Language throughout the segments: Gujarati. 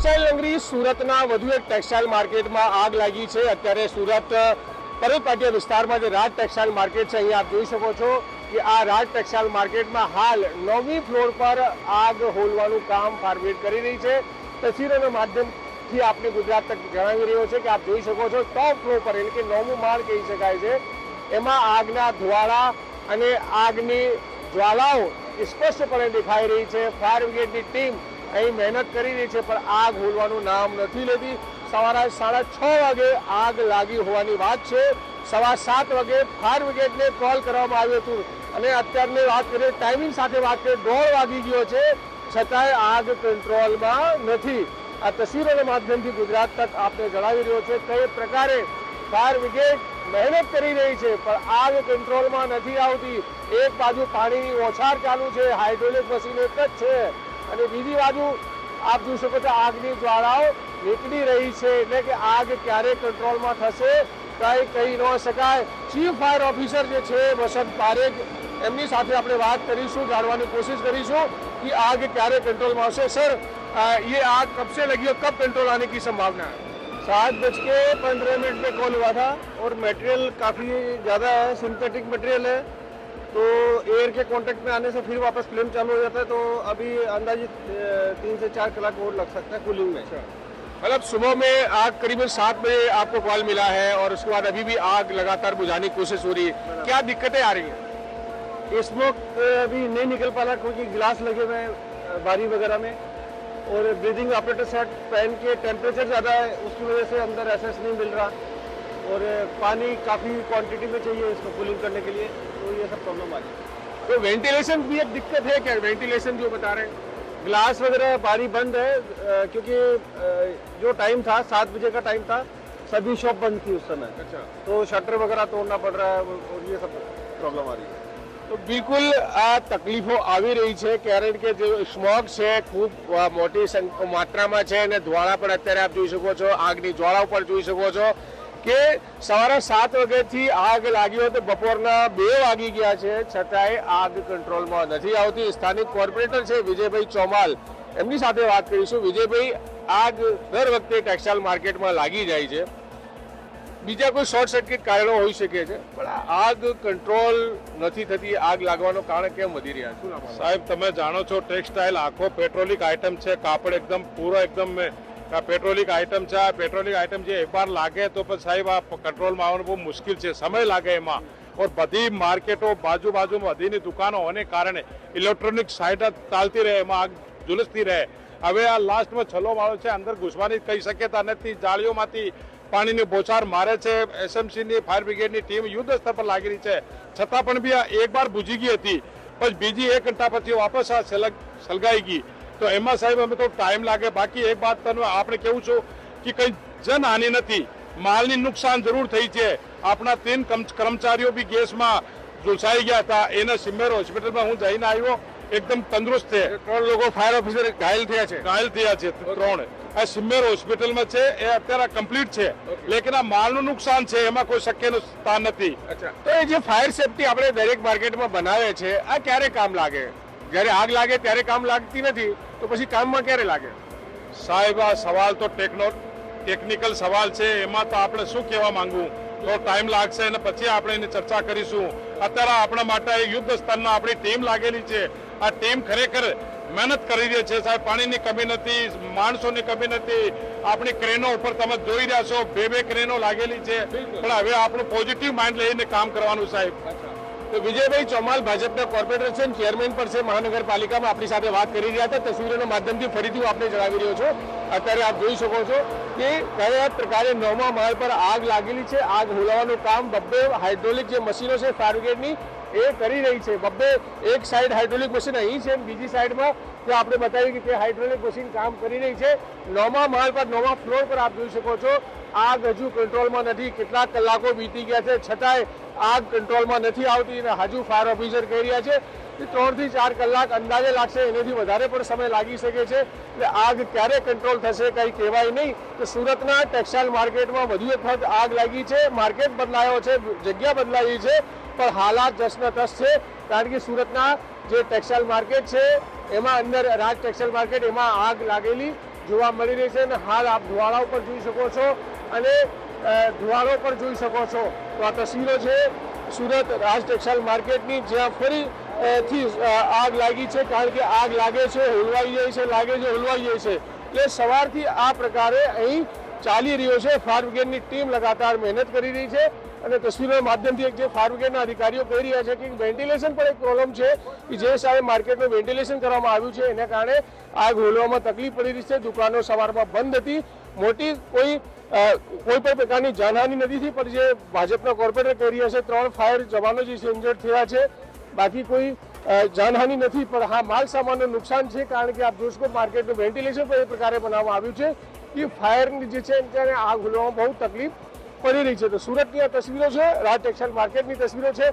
ટેક્સટાઇલ નગરી સુરતના વધુ એક ટેક્સટાઇલ માર્કેટમાં આગ લાગી છે। અત્યારે સુરત પરેલ પાટિયા વિસ્તારમાં જે રાજ ટેક્સટાઇલ માર્કેટ છે, અહીંયા આપ જોઈ શકો છો કે આ રાજ ટેક્સટાઇલ માર્કેટમાં હાલ 9મી ફ્લોર પર આગ હોલવાનું કામ ફાયર બ્રિગેડ કરી રહી છે। તસવીરોના માધ્યમથી આપને ગુજરાત તક જણાવી રહ્યો છે કે આપ જોઈ શકો છો ટોપ ફ્લોર પર એટલે કે 9મું માળ કહી શકાય છે, એમાં આગના ધુવાળા અને આગની જ્વાળાઓ સ્પષ્ટપણે દેખાઈ રહી છે। ફાયર બ્રિગેડની ટીમ અહીં મહેનત કરી રહી છે, પણ આગ હોલવાનું નામ નથી લેતી। સવારે 6:30 વાગે આગ લાગી હોવાની વાત છે। 7:15 વાગે ફાયર બ્રિગેડને કોલ કરવામાં આવ્યું હતું અને અત્યારની વાત કરીએ ટાઈમિંગ સાથે વાત કરીએ 1:30 વાગી ગયો છે, છતાંય આગ કંટ્રોલમાં નથી। આ તસવીરોના માધ્યમથી ગુજરાત તક આપને જણાવી રહ્યો છે કઈ પ્રકારે ફાયર બ્રિગેડ મહેનત કરી રહી છે, પણ આગ કંટ્રોલમાં નથી આવતી। એક બાજુ પાણીની ઓછાર ચાલુ છે, હાઇડ્રોલિક મશીન એક જ છે, અને બીજી બાજુ આપ જોઈ શકો છો આગની જ્વાળાઓ નીકળી રહી છે, એટલે કે આગ ક્યારે કંટ્રોલમાં થશે કંઈ કહી ન શકાય। ચીફ ફાયર ઓફિસર જે છે વસંત પારેખ, એમની સાથે આપણે વાત કરીશું, જાણવાની કોશિશ કરીશું कि आग क्यारे कंट्रोल में आवशे। सर, ये आग कब से लगी और कब कंट्रोल आने की संभावना है? 7:15 पे कॉल हुआ था और मटेरियल काफ़ी ज़्यादा है, सिंथेटिक मटेरियल है, तो एयर के कांटेक्ट में आने से फिर वापस फ्लेम चालू हो जाता है। तो अभी अंदाजित 3 से 4 कलाक और लग सकता है कूलिंग में। मतलब सुबह में आग करीबन 7 बजे आपको कॉल मिला है और उसके बाद अभी भी आग लगातार बुझाने की कोशिश हो रही है, क्या दिक्कतें आ रही हैं? स्मोक अभी नहीं निकल पा रहा क्योंकि ग्लास लगे हुए हैं बारी वगैरह में, और ब्रीदिंग ऑपरेटर शर्ट पहन के टेम्परेचर ज़्यादा है, उसकी वजह से अंदर एसेस नहीं मिल रहा, और पानी काफ़ी क्वांटिटी में चाहिए इसको कूलिंग करने के लिए, तो ये सब प्रॉब्लम आ रही है। तो वेंटिलेशन भी एक दिक्कत है क्या? वेंटिलेशन जो बता रहे हैं, ग्लास वगैरह बारी बंद है क्योंकि जो टाइम था 7 बजे का टाइम था, सभी शॉप बंद थी उस समय। अच्छा, तो शटर वगैरह तोड़ना पड़ रहा है और ये सब प्रॉब्लम आ रही है। તો બિલકુલ આ તકલીફો આવી રહી છે, કારણ કે જે સ્મોક છે ખૂબ મોટી માત્રામાં છે અને ધુવાળા પણ અત્યારે આપ જોઈ શકો છો, આગની જ્વાળા પર જોઈ શકો છો કે સવારે 7 વાગ્યાથી આગ લાગી હોય તો બપોરના 2 વાગી ગયા છે, છતાંય આગ કંટ્રોલમાં નથી આવતી। સ્થાનિક કોર્પોરેટર છે વિજયભાઈ ચોમાલ, એમની સાથે વાત કરીશું। વિજયભાઈ, આગ દર વખતે ટેક્સટાઇલ માર્કેટમાં લાગી જાય છે, બીજા કોઈ શોર્ટ સર્કિટ કારણો હોઈ શકે છે, પણ આગ કંટ્રોલ નથી થતી, આગ લાગવાનું કારણ કેમ વધી રહ્યા? શું નામ? સાહેબ, તમે જાણો છો ટેક્સટાઇલ આખો પેટ્રોલિક આઇટમ છે, કાપડ એકદમ પૂરો એકદમ પેટ્રોલિક આઇટમ છે। આ પેટ્રોલિક આઇટમ જે એકવાર લાગે તો પછી સાહેબ આ કંટ્રોલમાં આવવાનું બહુ મુશ્કેલ છે, સમય લાગે એમાં। और બધી માર્કેટો બાજુમાં બધીની દુકાનો હોને કારણે ઇલેક્ટ્રોનિક સાઇટ ચાલતી રહે, એમાં આગ ઝુલસતી રહે। હવે આ લાસ્ટમાં છેલ્લો માળો છે, અંદર ઘૂસવાની કઈ શક્યતા નથી, જાળીઓમાંથી પાણીની બોછાર મારે છે। એસએમસીની ફાયર બ્રિગેડની ટીમ યુદ્ધ સ્તર પર લાગી રહી છે, છતાં પણ બી આ એકવાર બુજી ગઈ હતી, પછી બીજી 1 ઘંટા પછી વાપસ આ સળગાઈ ગઈ, તો એમાં સાહેબ અમે તો ટાઈમ લાગે। બાકી એક વાત તમને આપણે કેવું છું કે કઈ જનહાનિ નથી, માલની નુકસાન જરૂર થઈ છે। આપણા 3 કર્મચારીઓ બી ગેસમાં ઝુલસાઈ ગયા હતા, એને સિમ્મેર હોસ્પિટલમાં હું જઈને આવ્યો, એકદમ તંદુરસ્ત છે। 3 લોકો ફાયર ઓફિસર ઘાયલ થયા છે? ઘાયલ થયા છે 3, આ સિમ્મેર હોસ્પિટલમાં છે, એ અત્યારે કમ્પ્લીટ છે, લેકિન આ માલનું નુકસાન છે, એમાં કોઈ શક્યનું સ્થાન નથી। અચ્છા, તો એ જે ફાયર સેફટી આપણે દરેક માર્કેટમાં બનાવે છે, આ ક્યારે કામ લાગે? જ્યારે આગ લાગે ત્યારે કામ લાગતી નથી, તો પછી કામમાં ક્યારે લાગે? સાહેબ, આ સવાલ તો ટેકનિકલ સવાલ છે, એમાં તો આપણે શું કહેવા માંગુ, તો ટાઈમ લાગશે અને પછી આપણે એની ચર્ચા કરીશું। અત્યારે આપણા માટે યુદ્ધ સ્તરના આપણી ટીમ લાગેલી છે, આ ટીમ ખરેખર મહેનત કરી રહી છે સાહેબ। પાણીની કમી નથી, માણસોની કમી નથી, આપણી ક્રેનો ઉપર તમે જોઈ રહ્યા છો, 2 ક્રેનો લાગેલી છે, પણ હવે આપણું પોઝિટિવ માઇન્ડ લઈને કામ કરવાનું સાહેબ। તો વિજયભાઈ ચોમાલ ભાજપના કોર્પોરેટર છે, ચેરમેન પણ છે મહાનગરપાલિકામાં, આપણી સાથે વાત કરી રહ્યા હતા। તસવીરોના માધ્યમથી ફરીથી હું આપને જણાવી રહ્યો છું, અત્યારે આપ જોઈ શકો છો કે કયા પ્રકારે 9મા માળ પર આગ લાગેલી છે। આગ હોલવાનું કામ 2 હાઇડ્રોલિક જે મશીનો છે ફાયર બ્રિગેડની એ કરી રહી છે। 2 એક સાઈડ હાઇડ્રોલિક મશીન અહીં છે, બીજી સાઈડમાં જે આપણે બતાવ્યું કે હાઇડ્રોલિક મશીન કામ કરી રહી છે। 9મા માળ પર 9મા ફ્લોર પર આપ જોઈ શકો છો આગ હજુ કંટ્રોલમાં નથી, કેટલાક કલાકો વીતી ગયા છે, છતાંય આગ કંટ્રોલમાં નથી આવતી અને હજુ ફાયર ઓફિસર કહી રહ્યા છે કે 3 થી 4 કલાક અંદાજે લાગશે, એનાથી વધારે પણ સમય લાગી શકે છે। એટલે આગ ક્યારે કંટ્રોલ થશે કંઈ કહેવાય નહીં। તો સુરતના ટેક્સટાઇલ માર્કેટમાં વધુ એક વખત આગ લાગી છે, માર્કેટ બદલાયો છે, જગ્યા બદલાઈ છે, પણ હાલાત જસનતસ છે, કારણ કે સુરતના જે ટેક્સટાઇલ માર્કેટ છે એમાં અંદર રાજ ટેક્સટાઇલ માર્કેટ એમાં આગ લાગેલી જોવા મળી રહી છે અને હાલ આપ ધુવાડા ઉપર જોઈ શકો છો અને ધુવાડો પર જોઈ શકો છો. તો આ તસવીરો છે સુરત રાજ ટેક્સટાઇલ માર્કેટની, જ્યાં ફરી થી આગ લાગી છે. કારણ કે આગ લાગે છે, હુલવાઈ જાય છે, લાગે છે, હુલવાઈ જાય છે. એટલે સવારથી આ પ્રકારે અહીં ચાલી રહ્યો છે. ફાયર બ્રિગેડની ટીમ લગાતાર મહેનત કરી રહી છે અને તસવીરોના માધ્યમથી જે ફાયર બ્રિગેડના અધિકારીઓ કહી રહ્યા છે કે વેન્ટિલેશન પણ એક પ્રોબ્લેમ છે કે જે સામે માર્કેટનું વેન્ટિલેશન કરવામાં આવ્યું છે એના કારણે આગ હોલવામાં તકલીફ પડી રહી છે. દુકાનો સવારમાં બંધ હતી. મોટી કોઈ પણ પ્રકારની જાનહાની નથી થઈ, પણ જે ભાજપના કોર્પોરેટર કહી રહ્યા છે 3 ફાયર જવાનો જે ઇન્જર્ડ થયા છે, બાકી કોઈ જાનહાની નથી. પણ હા, માલ સામાનનું નુકસાન છે. કારણ કે આપ જોશો માર્કેટનું વેન્ટિલેશન પણ એ પ્રકારે બનાવવામાં આવ્યું છે કે ફાયરની જે છે ત્યારે આગ હોલવામાં બહુ તકલીફ પડી રહી છે. તો સુરતની આ તસવીરો છે, રાજ ટેક્સટાઇલ માર્કેટની તસવીરો છે.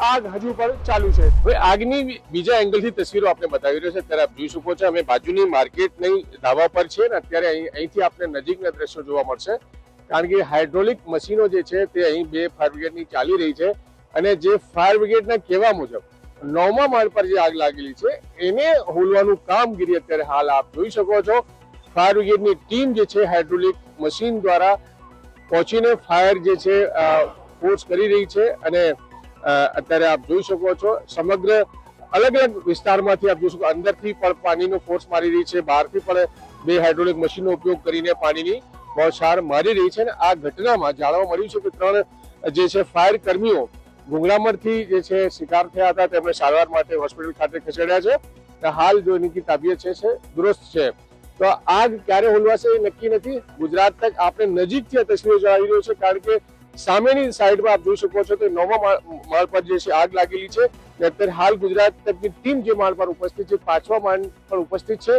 આગ હજુ પણ ચાલુ છે. હવે આગની બીજા એંગલથી તસવીરો આપણે બતાવી રહ્યો છે. અત્યારે આપ જોઈ શકો છો અમે બાજુની માર્કેટની ધાબા પર છે ને અત્યારે અહીંથી આપણે નજીકના દ્રશ્યો જોવા મળશે. કારણ કે હાઇડ્રોલિક મશીનો જે છે તે અહીં 2 ફાયર બ્રિગેડની ચાલી રહી છે અને જે ફાયર બ્રિગેડના કહેવા મુજબ 9મા માળ પર જે આગ લાગેલી છે એને હોલવાનું કામગીરી અત્યારે હાલ આપ જોઈ શકો છો. ફાયર બ્રિગેડની ટીમ જે છે હાઇડ્રોલિક મશીન દ્વારા પહોંચીને ફાયર જે છે ફોર્સ કરી રહી છે અને અત્યારે આપ જોઈ શકો છો સમગ્ર અલગ અલગ વિસ્તારમાંથી આપ જોઈ શકો અંદરથી પણ પાણીનો ફોર્સ મારી રહી છે, બહારથી પણ 2 હાઇડ્રોલિક મશીનનો ઉપયોગ કરીને પાણીની બૌછાર મારી રહી છે. અને આ ઘટનામાં જાણવા મળ્યું છે કે 3 જે છે ફાયર કર્મીઓ ગુંગળામણથી જે છે શિકાર થયા હતા, તેમને સારવાર માટે હોસ્પિટલ ખાતે ખસેડ્યા છે. હાલ જો એની તબિયત છે દુરસ્ત છે. તો આગ ક્યારે હોલવાશે એ નક્કી નથી. ગુજરાત તક આપણે નજીકથી આ તસવીરો જણાવી રહ્યો છે. કારણ કે સામેની સાઈડમાં આપ જોઈ શકો છો તો 9મા માળ પર જે છે આગ લાગેલી છે. અત્યારે હાલ ગુજરાત તકની ટીમ જે માળ પર ઉપસ્થિત છે 5મા માળ પર ઉપસ્થિત છે.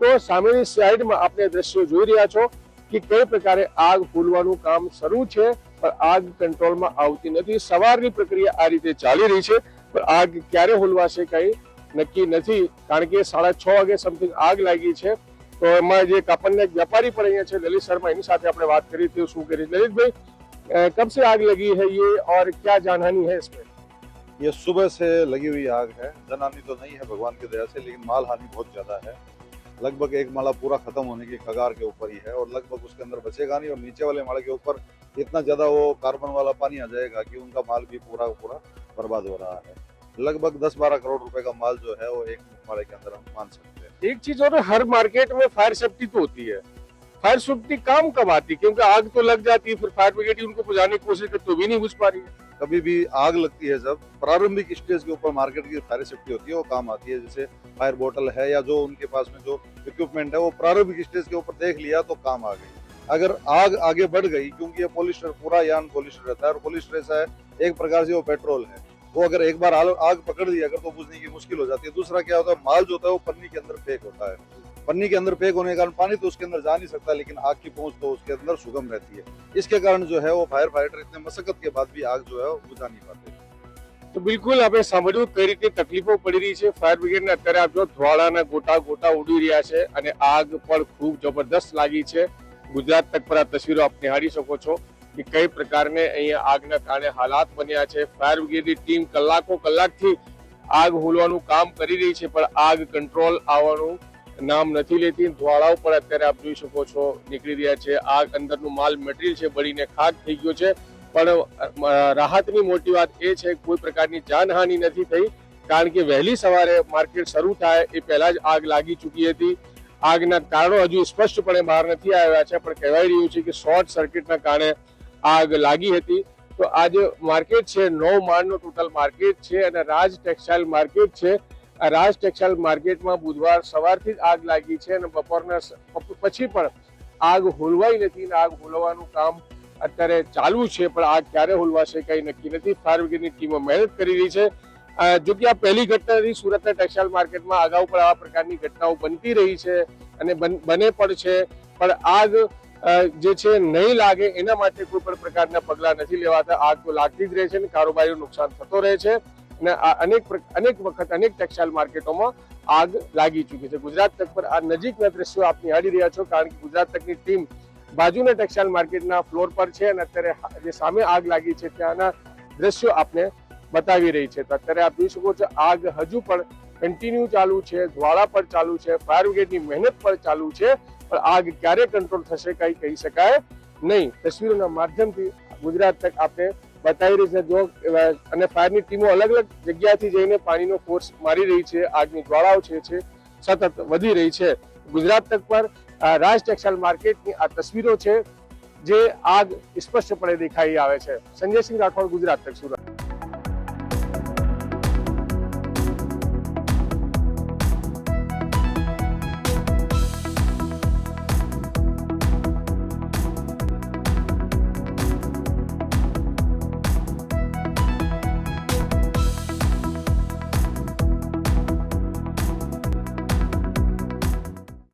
તો સામેની સાઈડમાં આપણે દ્રશ્યો જોઈ રહ્યા છો કે કઈ પ્રકારે આગ હોલવાનું કામ શરૂ છે, પણ આગ કંટ્રોલમાં આવતી નથી. સવારની પ્રક્રિયા આ રીતે ચાલી રહી છે, પણ આગ ક્યારે હોલવાશે કઈ નક્કી નથી. કારણ કે 6:30 વાગે સમથિંગ આગ લાગી છે. તો એમાં જે કાપડના એક વ્યાપારી પણ અહીંયા છે લલિત શર્મા, એની સાથે આપણે વાત કરી હતી. શું કરી લલિતભાઈ, कब से आग लगी है ये और क्या जानहानि है इसमें? ये सुबह से लगी हुई आग है. जनहानि तो नहीं है भगवान की दया से, लेकिन माल हानि बहुत ज्यादा है. लगभग एक माला पूरा खत्म होने की कगार के ऊपर ही है और लगभग उसके अंदर बचेगा नहीं. और नीचे वाले माले के ऊपर इतना ज्यादा वो कार्बन वाला पानी आ जाएगा कि उनका माल भी पूरा पूरा बर्बाद हो रहा है. लगभग 10-12 करोड़ रुपए का माल जो है वो एक माले के अंदर हम मान सकते हैं. एक चीज और, हर मार्केट में फायर सेफ्टी तो होती है, फायर सेफ्टी काम कब आती? क्योंकि आग तो लग जाती है, फिर फायर ब्रिगेड उनको बुझाने की कोशिश करती तो भी नहीं बुझ पा रही है. कभी भी आग लगती है जब प्रारंभिक स्टेज के ऊपर मार्केट की फायर सेफ्टी होती है वो काम आती है. जैसे फायर बोतल है या जो उनके पास में जो इक्विपमेंट है वो प्रारंभिक स्टेज के ऊपर देख लिया तो काम आ गई. अगर आग आगे बढ़ गई, क्योंकि ये पॉलिस्टर पूरा यान पॉलिस्टर रहता है और पॉलिस्टर ऐसा है एक प्रकार से वो पेट्रोल है, वो अगर एक बार आग पकड़ ली अगर तो बुझने की मुश्किल हो जाती है. दूसरा क्या होता है, माल जो होता है वो पन्नी के अंदर पैक होता है. पन्नी के अंदर पैक होने के कारण पानी तो उसके अंदर जा नहीं सकता, लेकिन आग की पहुंच तो उसके अंदर सुगम रहती है. इसके कारण जो है वो फायर फाइटर इतने मशक्कत के बाद भी आग जो है वो बुझा नहीं पाते. તો બિલકુલ આપણે સાંભળ્યું કઈ રીતે તકલીફો પડી રહી છે ફાયર બ્રિગેડને. અત્યારે આપ જો ધુવાડાના ગોટા ઉડી રહ્યા છે અને આગ પણ ખૂબ જબરદસ્ત લાગી છે. ગુજરાત તક પર આ તસવીરો આપ નિહાળી શકો છો કે કઈ પ્રકારને અહીંયા આગના કારણે હાલાત બન્યા છે. ફાયર બ્રિગેડની ટીમ કલાકથી આગ હોલવાનું કામ કરી રહી છે, પણ આગ કંટ્રોલ આવવાનું નામ નથી લેતી. ધુવાડાઓ પણ અત્યારે આપ જોઈ શકો છો નીકળી રહ્યા છે. આગ અંદરનું માલ મટીરિયલ છે બળીને ખાક થઈ ગયો છે. પણ રાહતની મોટી વાત એ છે કે કોઈ પ્રકારની જાનહાનિ નથી થઈ. કારણ કે વહેલી સવારે માર્કેટ શરૂ થાય એ પહેલા જ આગ લાગી ચૂકી હતી. આગના કારણો હજુ સ્પષ્ટપણે બહાર નથી આવ્યા છે, પણ કહેવાય રહ્યું છે કે શોર્ટ સર્કિટના કારણે આગ લાગી હતી. તો આ જે માર્કેટ છે 9 માળનો ટોટલ માર્કેટ છે અને રાજ ટેક્સટાઇલ માર્કેટ છે. આ રાજ ટેક્સટાઇલ માર્કેટમાં બુધવાર સવારથી જ આગ લાગી છે અને બપોરના પછી પણ આગ હોલવાઈ નથી. આગ હોલવાનું કામ અત્યારે ચાલુ છે, પણ આગ ક્યારે હોલવાશે કઈ નક્કી નથી. ફાયર બ્રિગેડની ટીમો મહેનત કરી રહી છે. જો કે આ પહેલી ઘટના નથી. સુરતના ટેક્સટાઇલ માર્કેટમાં અગાઉ પણ આવા પ્રકારની ઘટનાઓ બનતી રહી છે અને બને પણ છે, પણ આગ જે છે નહીં લાગે એના માટે કોઈ પણ પ્રકારના પગલાં નથી લેવાતા. આગ તો લાગતી જ રહે છે અને કારોબારીનું નુકસાન થતો રહે છે. અને અનેક વખત અનેક ટેક્સટાઇલ માર્કેટોમાં આગ લાગી ચૂકી છે. ગુજરાત તક પર આ નજીકના દ્રશ્યો આપ નિહાળી રહ્યા છો, કારણ કે ગુજરાત તકની ટીમ બાજુના ટેક્સટાઇલ માર્કેટના ફ્લોર પર છે અને અત્યારે જે સામે આગ લાગી છે ત્યાંના દ્રશ્યો આપને બતાવી રહી છે. તો અત્યારે આપ જોઈ શકો છો આગ હજુ પણ કન્ટિન્યુ ચાલુ છે, જ્વાળા પર ચાલુ છે, ફાયર બ્રિગેડની મહેનત પર ચાલુ છે, પણ આગ ક્યારે કંટ્રોલ થશે કઈ કહી શકાય નહીં. તસવીરોના માધ્યમથી ગુજરાત તક આપણે બતાવી રહી છે. જો અને ફાયરની ટીમો અલગ અલગ જગ્યાથી જઈને પાણીનો ફોર્સ મારી રહી છે. આગની જ્વાળાઓ છે સતત વધી રહી છે. ગુજરાત તક પર રાજ ટેક્સટાઇલ માર્કેટની આ તસવીરો છે જે આગ સ્પષ્ટપણે દેખાઈ આવે છે. સંજયસિંહ રાઠોડ, ગુજરાત તક, સુરત.